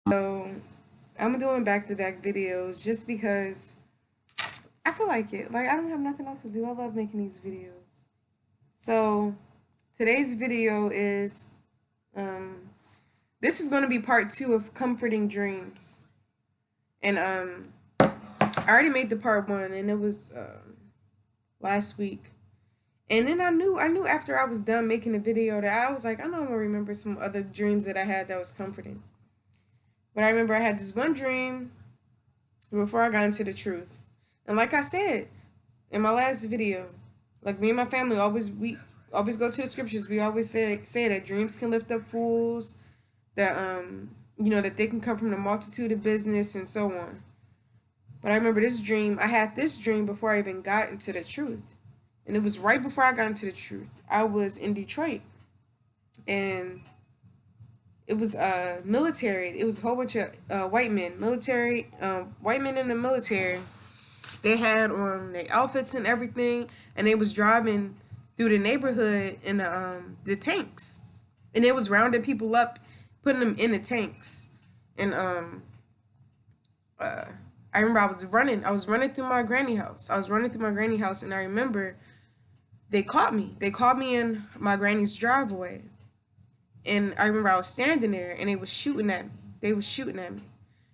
So I'm doing back-to-back videos just because I feel like it. Like I don't have nothing else to do. I love making these videos. So today's video is um this is going to be part 2 of comforting dreams. And I already made the part 1 and it was last week. And then I knew after I was done making the video that I was like, I know I'm gonna remember some other dreams that I had that was comforting. But I remember I had this one dream before I got into the truth. And like I said in my last video, like me and my family we always go to the scriptures. We always say that dreams can lift up fools, that that they can come from the multitude of business and so on. But I remember I had this dream before I even got into the truth. And it was right before I got into the truth. I was in Detroit and it was military. It was a whole bunch of white men, white men in the military. They had on their outfits and everything, and they was driving through the neighborhood in the tanks, and they was rounding people up, putting them in the tanks. And I remember I was running through my granny house. I was running through my granny house, and I remember they caught me. They caught me in my granny's driveway. And I remember I was standing there and they was shooting at me. They was shooting at me.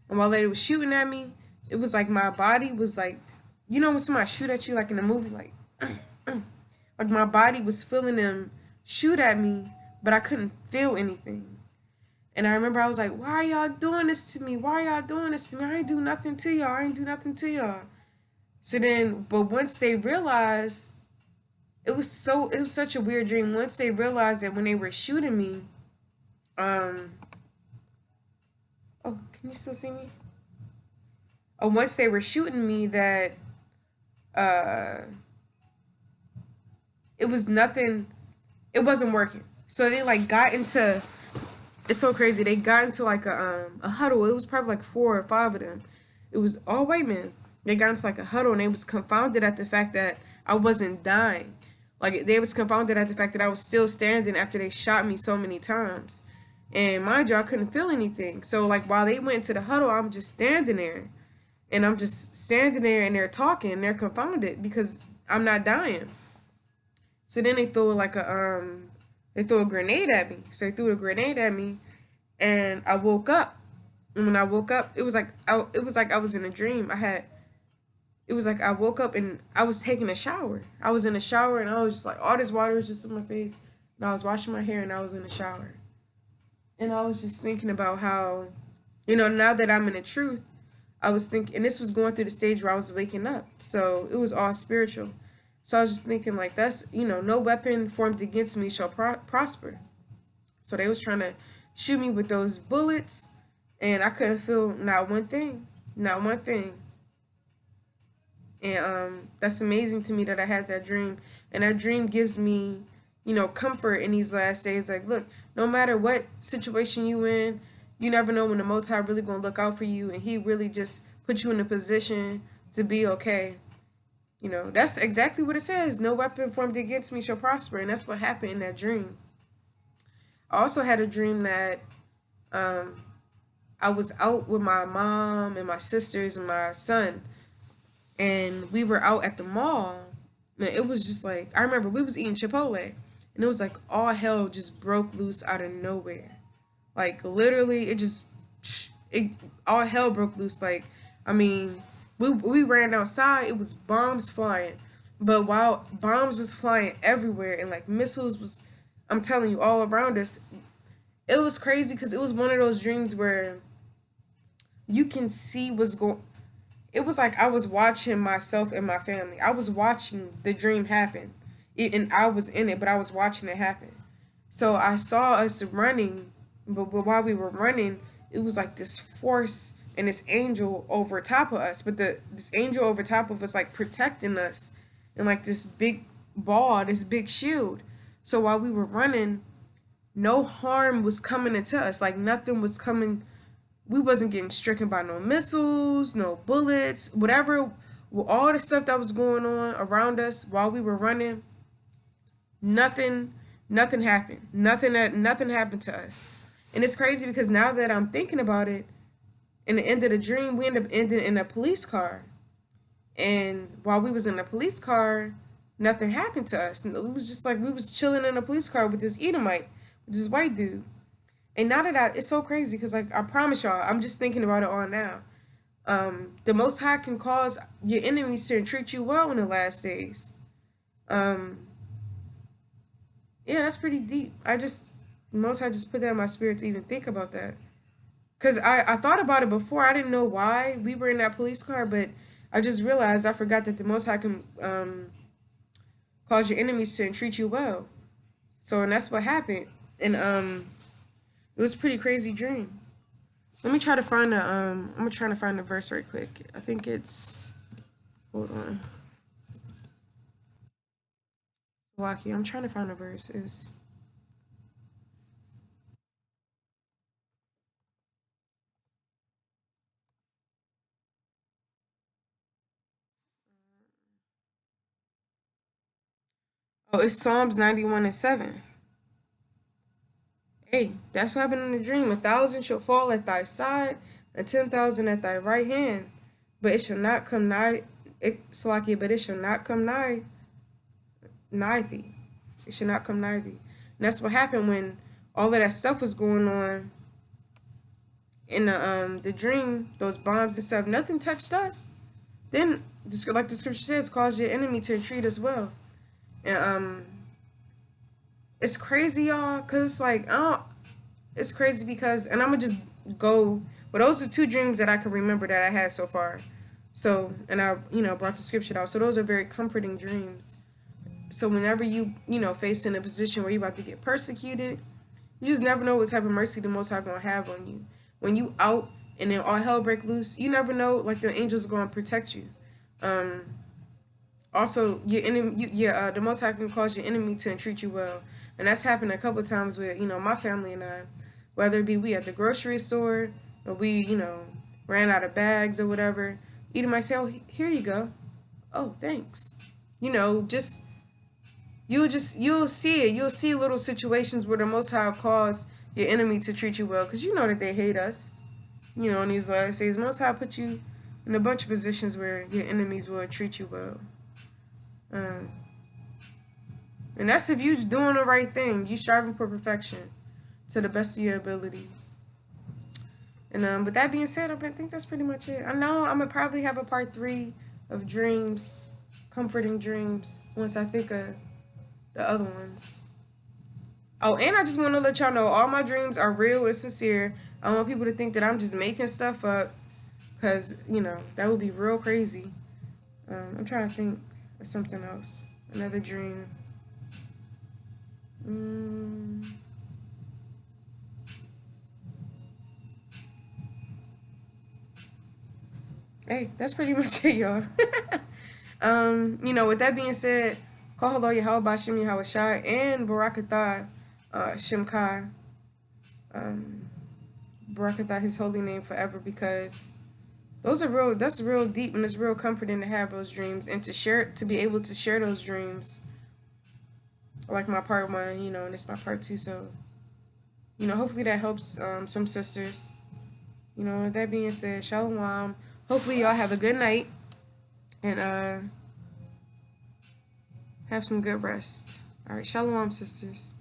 And while they was shooting at me, it was like my body was like, you know when somebody shoot at you like in a movie, like, like my body was feeling them shoot at me, but I couldn't feel anything. And I remember I was like, why are y'all doing this to me? Why are y'all doing this to me? I ain't do nothing to y'all. I ain't do nothing to y'all. So then, but once they realized, it was such a weird dream. Once they realized that when they were shooting me, um, oh, can you still see me? Oh, once they were shooting me, that uh, it was nothing. It wasn't working. So they like got into. It's so crazy. They got into like a huddle. It was probably like 4 or 5 of them. It was all white men. They got into like a huddle and they was confounded at the fact that I wasn't dying. Like they was confounded at the fact that I was still standing after they shot me so many times. And mind you, I couldn't feel anything. So like while they went to the huddle, I'm just standing there. And I'm just standing there and they're talking and they're confounded because I'm not dying. So then they threw a grenade at me. So they threw a grenade at me and I woke up. And when I woke up, it was like I was in a dream. It was like I woke up and I was taking a shower. I was in a shower and I was just like all this water was just in my face. And I was washing my hair and I was in the shower. And I was just thinking about how, now that I'm in the truth, I was thinking, and this was going through the stage where I was waking up. So it was all spiritual. So I was just thinking, like, that's, no weapon formed against me shall prosper. So they was trying to shoot me with those bullets, and I couldn't feel not one thing. Not one thing. And that's amazing to me that I had that dream. And that dream gives me, comfort in these last days. Like, look, no matter what situation you in, you never know when the Most High really gonna look out for you, and He really just put you in a position to be okay. That's exactly what it says. No weapon formed against me shall prosper, and that's what happened in that dream. I also had a dream that um, I was out with my mom and my sisters and my son, and we were out at the mall. And it was just like I remember we was eating Chipotle, and it was like all hell just broke loose out of nowhere. Like literally, it all hell broke loose. Like I mean, we ran outside. It was bombs flying, but while bombs was flying everywhere and like missiles was, I'm telling you, all around us. It was crazy because it was one of those dreams where you can see what's going. It was like I was watching myself and my family. I was watching the dream happen, and I was in it, but I was watching it happen. So I saw us running, but while we were running, it was like this force and this angel over top of us. But this angel over top of us, like protecting us, and like this big ball, this big shield. So while we were running, no harm was coming into us. Like nothing was coming. We wasn't getting stricken by no missiles, no bullets, whatever. All the stuff that was going on around us while we were running, nothing happened. Nothing happened to us. And it's crazy because now that I'm thinking about it, In the end of the dream, we end up ending in a police car. And while we was in the police car, nothing happened to us. It was just like we was chilling in a police car with this Edomite, with this white dude. And now that it's so crazy because like I promise y'all, I'm just thinking about it all now. The Most High can cause your enemies to treat you well in the last days. Um, yeah, that's pretty deep. Most High just put that in my spirit to even think about that. Cause I thought about it before. I didn't know why we were in that police car, but I just realized I forgot that the Most High can cause your enemies to treat you well. So and that's what happened. And it was a pretty crazy dream. Let me try to find the I'm gonna try to find the verse right quick. I think it's hold on. Lucky. I'm trying to find the verse. Is oh it's Psalms 91:7. Hey, that's what happened in the dream. 1,000 shall fall at thy side, and 10,000 at thy right hand, but it shall not come nigh it Salakia, but it shall not come nigh thee. It should not come nigh thee. And that's what happened when all of that stuff was going on in the dream, those bombs and stuff, nothing touched us. Then just like the scripture says, cause your enemy to entreat as well. And it's crazy, y'all, cause it's like it's crazy because, and I'm gonna just go. But those are two dreams that I can remember that I had so far. So, and I, brought the scripture out. So those are very comforting dreams. So whenever you face in a position where you're about to get persecuted, you just never know what type of mercy the Most High gonna have on you. When you out and then all hell break loose, you never know. Like the angels are gonna protect you. Um, Also, your enemy, the Most High can cause your enemy to treat you well, and that's happened a couple of times with my family and I, whether it be we at the grocery store or we ran out of bags or whatever. Edom might say, "Oh, here you go. Oh, thanks." Just you'll see it. You'll see little situations where the Most High will cause your enemy to treat you well, because you know that they hate us. In these last days, Most High put you in a bunch of positions where your enemies will treat you well. Um, and that's if you're doing the right thing. You striving for perfection to the best of your ability. And with that being said, I think that's pretty much it. I know I'm gonna probably have a part 3 of dreams, comforting dreams, once I think of the other ones. Oh, and I just want to let y'all know all my dreams are real and sincere. I don't want people to think that I'm just making stuff up, because that would be real crazy. I'm trying to think of something else. Another dream. Hey, that's pretty much it, y'all. With that being said, Kohalo Yahweh Shem Yahweh Shai and Barakatah Shemkai. Barakatah, his holy name forever, because that's real deep, and it's real comforting to have those dreams and to be able to share those dreams. Like my part 1, and it's my part 2, so hopefully that helps some sisters. With that being said, Shalom. Hopefully y'all have a good night and have some good rest. All right, Shalom, sisters.